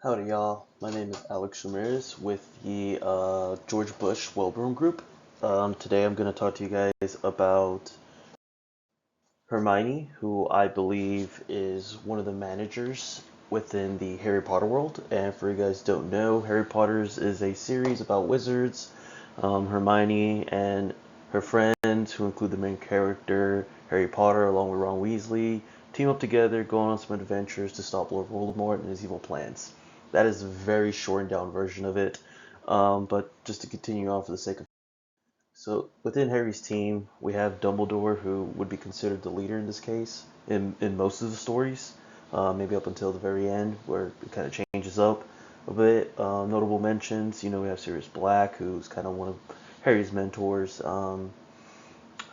Howdy, y'all. My name is Alex Ramirez with the George Bush Wellbroom Group. Today I'm going to talk to you guys about Hermione, who I believe is one of the managers within the Harry Potter world. And for you guys who don't know, Harry Potter's is a series about wizards. Hermione and her friends, who include the main character, Harry Potter, along with Ron Weasley, team up together, going on some adventures to stop Lord Voldemort and his evil plans. That is a very shortened down version of it. But just to continue on for the sake of so within Harry's team, we have Dumbledore, who would be considered the leader in this case, in most of the stories, maybe up until the very end, where it kind of changes up a bit. Notable mentions, we have Sirius Black, who's kind of one of Harry's mentors.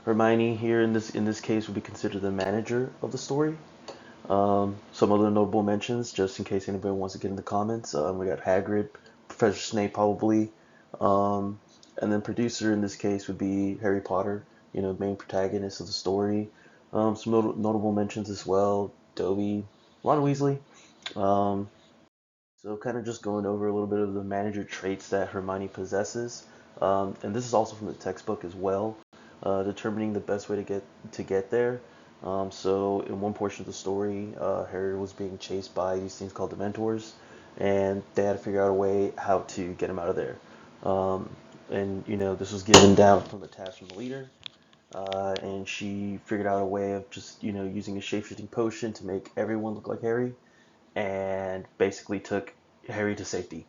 Hermione here in this case would be considered the manager of the story. Some other notable mentions, just in case anybody wants to get in the comments. We got Hagrid, Professor Snape probably, and then producer in this case would be Harry Potter, main protagonist of the story. Some notable mentions as well, Dobby, Ron Weasley. Um, so kind of just going over a little bit of the manager traits that Hermione possesses. And this is also from the textbook as well, determining the best way to get there. So in one portion of the story, Harry was being chased by these things called Dementors, and they had to figure out a way how to get him out of there. And this was given down from the task from the leader, and she figured out a way of just using a shapeshifting potion to make everyone look like Harry, and basically took Harry to safety.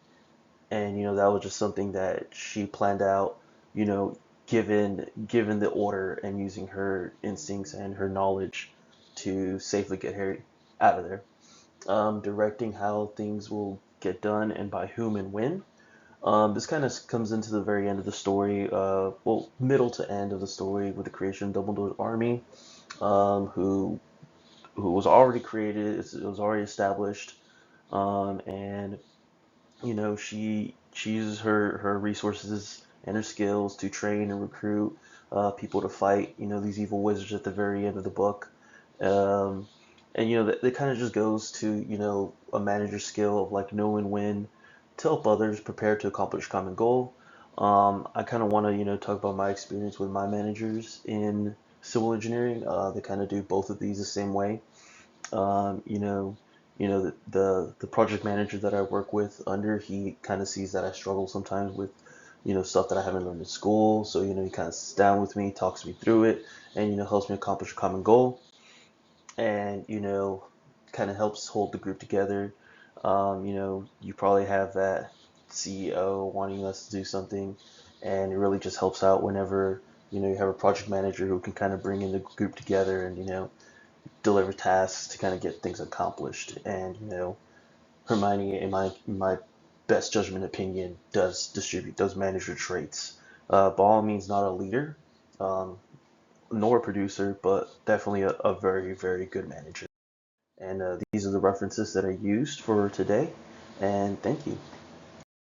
And that was just something that she planned out, you know, given the order and using her instincts and her knowledge to safely get Harry out of there. Directing how things will get done and by whom and when. This kind of comes into the very end of the story, well, middle to end of the story with the creation of Dumbledore's army, who was already created, it was already established, and she uses her resources and her skills to train and recruit people to fight these evil wizards at the very end of the book. Um, and that kind of just goes to a manager's skill of like knowing when to help others prepare to accomplish a common goal. I kind of want to talk about my experience with my managers in civil engineering. They kind of do both of these the same way. Um, you know, the project manager that I work with under, he kind of sees that I struggle sometimes with stuff that I haven't learned in school. So he kind of sits down with me, talks me through it, and helps me accomplish a common goal, and kind of helps hold the group together. You probably have that CEO wanting us to do something, and it really just helps out whenever you have a project manager who can kind of bring in the group together and deliver tasks to kind of get things accomplished. And Hermione, in my best judgment opinion, does manager traits. By all means, not a leader, um, nor a producer, but definitely a very very good manager. And these are the references that I used for today. And thank you.